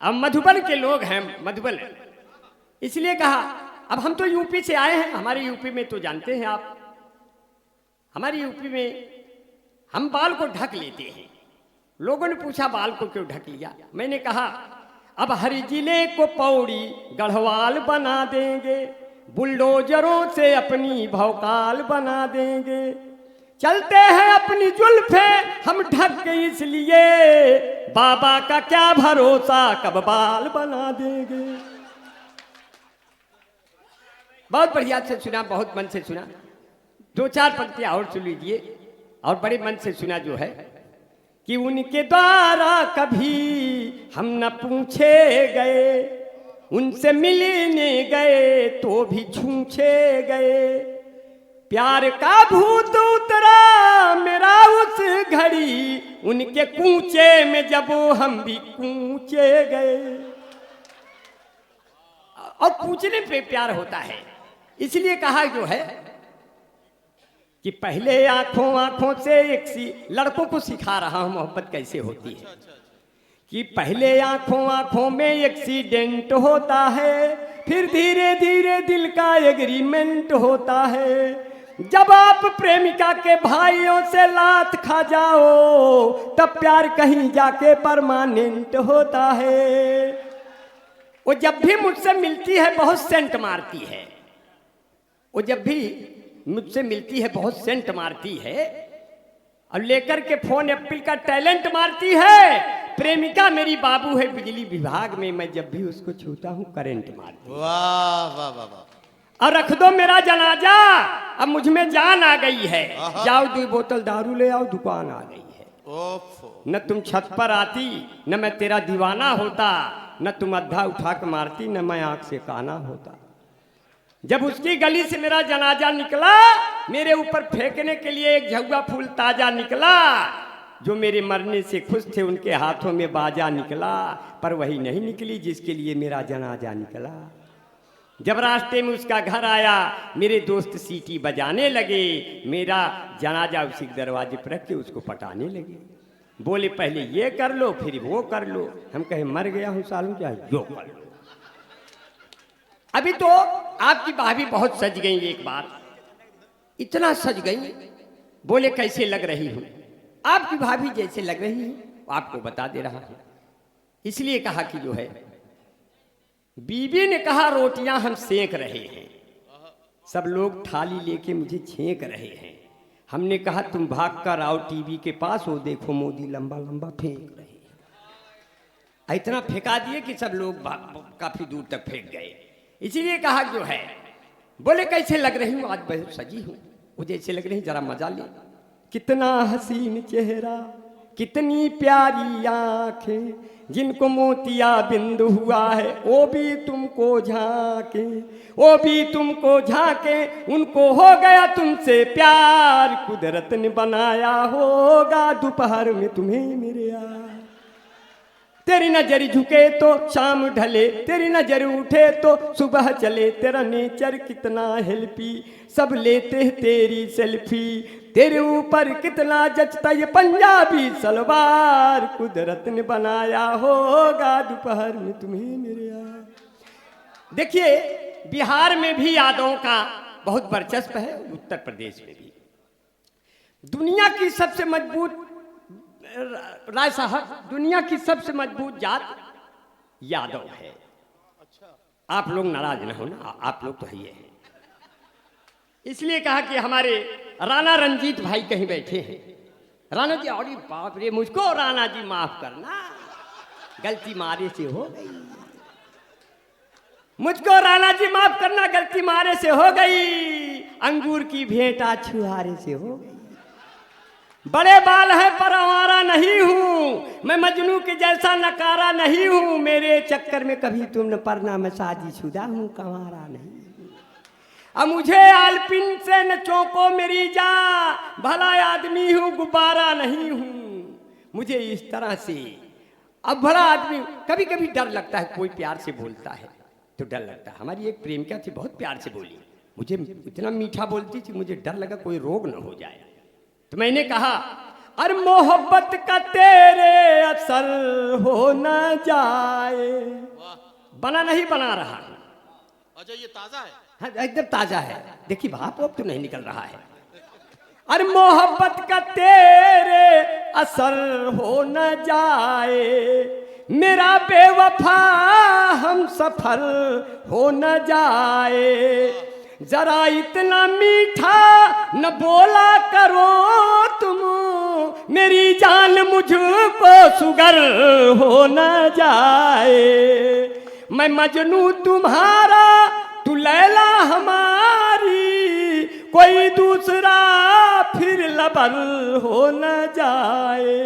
अब मधुबन के लोग हैं, मधुबन, इसलिए कहा अब हम तो यूपी से आए हैं, हमारे यूपी में तो जानते हैं आप, हमारी यूपी में हम बाल को ढक लेते हैं। लोगों ने पूछा बाल को क्यों ढक लिया? मैंने कहा अब हर जिले को पौड़ी गढ़वाल बना देंगे, बुलडोजरों से अपनी भौकाल बना देंगे, चलते हैं अपनी जुल्फे हम ढक के इसलिए, बाबा का क्या भरोसा कब बाल बना देंगे। बहुत बढ़िया से सुना, बहुत मन से सुना। दो चार पंक्तियां और सुन लीजिए, और बड़े मन से सुना जो है कि उनके द्वारा कभी हम न पूछे गए, उनसे मिलने गए तो भी छूछे गए, प्यार का भूत उतरा मेरा उस घड़ी, उनके कूचे में जब हम भी कूचे गए। और कूचने पे प्यार होता है, इसलिए कहा जो है कि पहले आंखों आंखों से एक सी, लड़कों को सिखा रहा हूं मोहब्बत कैसे होती है, कि पहले आंखों आंखों में एक्सीडेंट होता है, फिर धीरे धीरे दिल का एग्रीमेंट होता है, जब आप प्रेमिका के भाइयों से लात खा जाओ तब प्यार कहीं जाके परमानेंट होता है। वो जब भी मुझसे मिलती है बहुत सेंट मारती है, वो जब भी मुझसे मिलती है बहुत सेंट मारती है, और लेकर के फोन एप्पल का टैलेंट मारती है। प्रेमिका मेरी बाबू है बिजली विभाग में, मैं जब भी उसको छूता हूं करंट मारती है। वाह वाह वाह वाह। और रख दो मेरा जनाजा, अब मुझ में जान आ गई है, जाओ 2 बोतल दारू ले आओ, दुकान आ गई है। ओफो। न तुम छत पर आती, न मैं तेरा दीवाना होता, न तुम अद्धा उठा के मारती, न मैं आंख से काना होता। जब उसकी गली से मेरा जनाजा निकला, मेरे ऊपर फेंकने के लिए एक झुग्गा फूल ताजा निकला, जो मेरे मरने से खुश थे उनके हाथों में बाजा निकला, पर वही नहीं निकली जिसके लिए मेरा जनाजा निकला। जब रास्ते में उसका घर आया, मेरे दोस्त सीटी बजाने लगे, मेरा जनाजा उसी दरवाजे पर रख के उसको पटाने लगे। बोले पहले ये कर लो फिर वो कर लो। हम कहे मर गया हूं सालों, क्या जो कर लो। अभी तो आपकी भाभी बहुत सज गई, एक बार इतना सज गई, बोले कैसे लग रही हूं? आपकी भाभी जैसे लग रही है आपको बता दे रहा हूं। इसलिए कहा कि जो है, बीबी ने कहा रोटियां हम सेक रहे हैं, सब लोग थाली लेके मुझे छेक रहे हैं। हमने कहा तुम भाग कर आओ टीवी के पास, वो देखो मोदी लंबा लंबा फेंक रहे हैं। इतना फेंका दिए कि सब लोग काफी दूर तक फेंक गए। इसीलिए कहा जो है, बोले कैसे लग रही हूँ? आज बहुत सजी हूँ। वो जैसे लग रही, जरा मजा ले। कितना हसीन चेहरा, कितनी प्यारी आंखें, जिनको मोतिया बिंदु हुआ है वो भी तुमको झांके, वो भी तुमको झांके, उनको हो गया तुमसे प्यार, कुदरत ने बनाया होगा दोपहर में तुम्हें मेरे यार। तेरी नजर झुके तो शाम ढले, तेरी नजर उठे तो सुबह चले, तेरा नेचर कितना हेल्पी, सब लेते हैं तेरी सेल्फी, तेरे ऊपर कितना जचता ये पंजाबी सलवार, कुदरत ने बनाया होगा दोपहर में तुम्हें मेरे यार। देखिए बिहार में भी यादवों का बहुत वर्चस्व है, उत्तर प्रदेश में भी। दुनिया की सबसे मजबूत, राय साहब, दुनिया की सबसे मजबूत जात यादव है। आप लोग नाराज न हो ना, आप लोग तो ही है। इसलिए कहा कि हमारे राणा रंजीत भाई कहीं बैठे हैं। राणा जी, अरे बाप रे, मुझको राणा जी माफ करना, गलती मारे से हो गई, मुझको राणा जी माफ करना, गलती मारे से हो गई, अंगूर की भेंटा छुहारे से हो गई। बड़े बाल है पर आवारा नहीं हूँ, मैं मजनू के जैसा नकारा नहीं हूँ, मेरे चक्कर में कभी तुम न पड़ना, मैं शादीशुदा हूँ कंवारा नहीं। अब मुझे आलपिन से न चौंको मेरी जा, भला आदमी हूँ गुब्बारा नहीं हूँ, मुझे इस तरह से। अब भला आदमी, कभी कभी डर लगता है, कोई प्यार से बोलता है तो डर लगता है। हमारी एक प्रेमिका थी, बहुत प्यार से बोली, मुझे इतना मीठा बोलती थी, मुझे डर लगा कोई रोग न हो जाए। तो मैंने कहा अरे मोहब्बत का तेरे असर हो न जाए। वाह। बना नहीं बना रहा है। अच्छा ये ताजा है। हाँ, एकदम ताजा है। देखिए भाप अब तो नहीं निकल रहा है। अरे मोहब्बत का तेरे असर हो न जाए, मेरा बेवफा हम सफर हो न जाए। जरा इतना मीठा न बोला करो तुम, मेरी जान मुझको सुगर हो न जाए। मैं मजनू तुम्हारा, तू लैला हमारी, कोई दूसरा फिर लबर हो न जाए।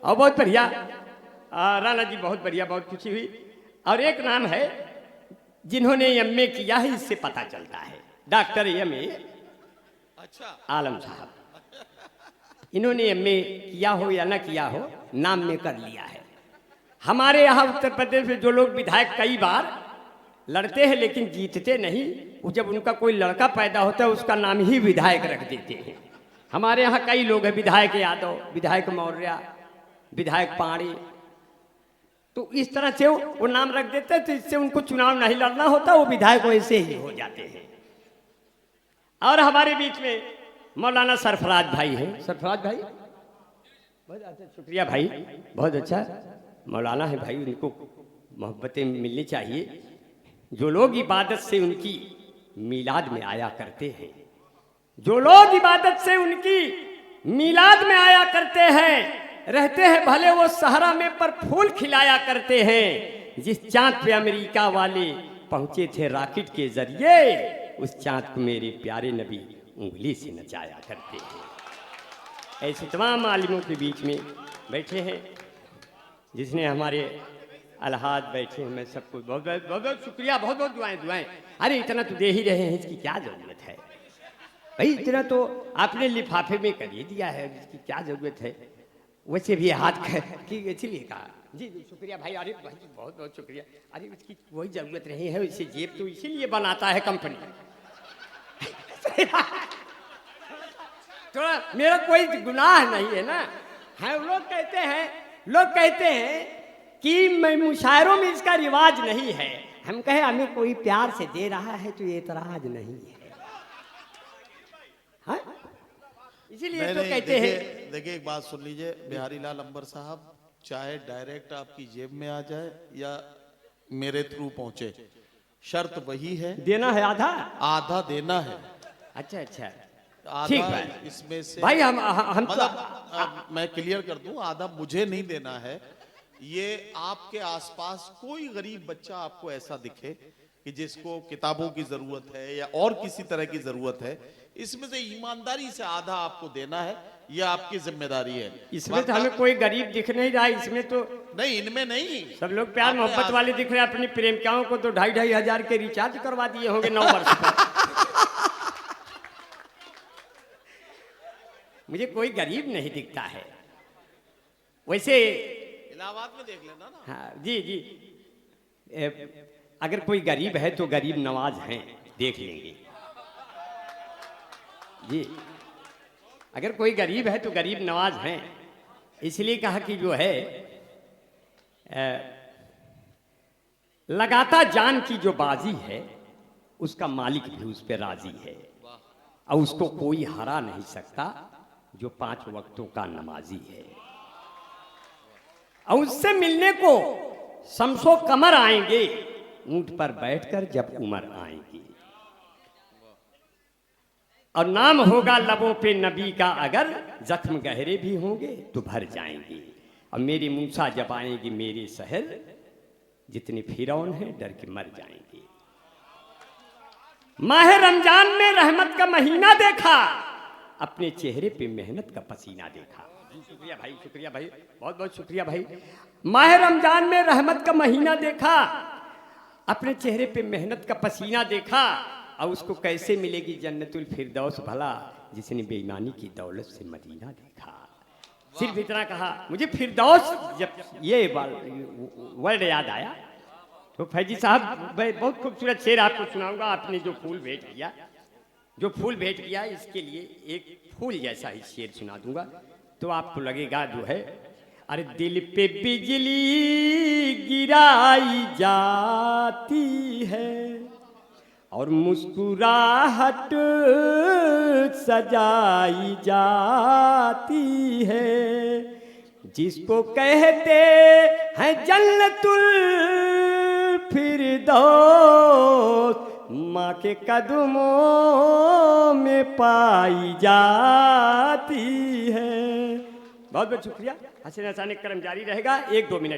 और बहुत बढ़िया राणा जी, बहुत बढ़िया, बहुत खुशी हुई। और एक नाम है जिन्होंने एमए किया है, इससे पता चलता है, डॉक्टर एमए अच्छा। आलम साहब। इन्होंने एमए किया हो या ना किया हो, नाम में कर लिया है। हमारे यहाँ उत्तर प्रदेश में जो लोग विधायक कई बार लड़ते हैं लेकिन जीतते नहीं, वो जब उनका कोई लड़का पैदा होता है उसका नाम ही विधायक रख देते हैं। हमारे यहाँ कई लोग हैं, विधायक यादव, विधायक मौर्य, विधायक पाणी, तो इस तरह से वो नाम रख देते हैं, तो इससे उनको चुनाव नहीं लड़ना होता, वो विधायक वैसे ही हो जाते हैं। और हमारे बीच में मौलाना सरफराज भाई हैं। सरफराज भाई बहुत अच्छा, शुक्रिया भाई, बहुत अच्छा मौलाना है भाई, उनको मोहब्बतें मिलनी चाहिए। जो लोग इबादत से उनकी मीलाद में आया करते हैं, जो लोग इबादत से उनकी मीलाद में आया करते हैं, रहते हैं भले वो सहरा में पर फूल खिलाया करते हैं। जिस चांद पे अमेरिका वाले पहुंचे थे रॉकेट के जरिए, उस चांद को मेरे प्यारे नबी उंगली से नचाया करते हैं। ऐसे तमाम आलिमों के बीच में बैठे हैं, जिसने हमारे अलहाद बैठे हैं, मैं सबको बहुत बहुत बहुत बहुत शुक्रिया, बहुत बहुत दुआएं। अरे इतना तो दे ही रहे हैं, इसकी क्या जरूरत है भाई, इतना तो आपने लिफाफे में कर ही दिया है, इसकी क्या जरूरत है। वैसे भी हाथ की इसलिए कहा जी शुक्रिया भाई। अरे भाई बहुत बहुत शुक्रिया। अरे इसकी कोई जरूरत नहीं है, इसे जेब तो इसीलिए बनाता है कंपनी। थोड़ा मेरा कोई गुनाह नहीं है ना। है लोग कहते हैं कि मैं मुशायरों में इसका रिवाज नहीं है। हम कहे हमें कोई प्यार से दे रहा है तो ये एतराज नहीं है, हाँ? इसीलिए तो कहते हैं। देखिए एक बात सुन लीजिए बिहारी लाल अंबर साहब, चाहे डायरेक्ट आपकी जेब में आ जाए या मेरे थ्रू पहुंचे, शर्त वही है, देना है आधा देना है। अच्छा अच्छा ठीक है। इसमें से भाई हम मतलब मैं क्लियर कर दूं, आधा मुझे नहीं देना है। ये आपके आसपास कोई गरीब बच्चा आपको ऐसा दिखे कि जिसको किताबों की जरूरत है या और किसी तरह की जरूरत है, इसमें से ईमानदारी से आधा आपको देना है, यह आपकी जिम्मेदारी है। इसमें तो हमें कोई गरीब दिख नहीं रहा, इसमें तो नहीं, इनमें नहीं, सब लोग प्यार मोहब्बत वाले दिख रहे हैं। अपनी प्रेमिकाओं को तो 2,500 हजार के रिचार्ज करवा दिए होंगे 9 वर्ष पर। मुझे कोई गरीब नहीं दिखता है। वैसे इलाहाबाद में देख लेना ना। हाँ जी अगर कोई गरीब है तो गरीब नवाज हैं, देख लेंगे जी। अगर कोई गरीब है तो गरीब नवाज हैं। इसलिए कहा कि जो है लगाता जान की जो बाजी है, उसका मालिक भी उस पर राजी है, और उसको कोई हरा नहीं सकता जो 5 वक्तों का नमाजी है। और उससे मिलने को शमसो कमर आएंगे, ऊंट पर बैठकर जब उमर आएंगी। और नाम होगा लबों पे नबी का, अगर जख्म गहरे भी होंगे तो भर जाएंगे। और मेरी मूसा जब आएंगी मेरे शहर, जितने फिरौन हैं डर के मर जाएंगे। माह रमजान में रहमत का महीना देखा, अपने चेहरे पे मेहनत का पसीना देखा। शुक्रिया भाई, शुक्रिया भाई, बहुत बहुत शुक्रिया भाई। माह रमजान में रहमत का महीना देखा, अपने चेहरे पे मेहनत का पसीना देखा। और उसको कैसे मिलेगी जन्नतुल फिरदौस भला, जिसने बेईमानी की दौलत से मदीना देखा। सिर्फ इतना कहा, मुझे फिरदौस जब ये वर्ड याद आया तो फैजी साहब बहुत खूबसूरत शेर आपको सुनाऊंगा। आपने जो फूल भेंट किया, इसके लिए एक फूल जैसा ही शेर सुना दूंगा। तो आपको लगेगा जो है अरे दिल पे बिजली गिराई जाती है और मुस्कुराहट सजाई जाती है, जिसको कहते हैं जन्नतुल फिरदौस माँ के कदमों में पाई जाती है। बहुत बहुत शुक्रिया। हसीन हसाने क्रम जारी रहेगा, 1-2 मिनट।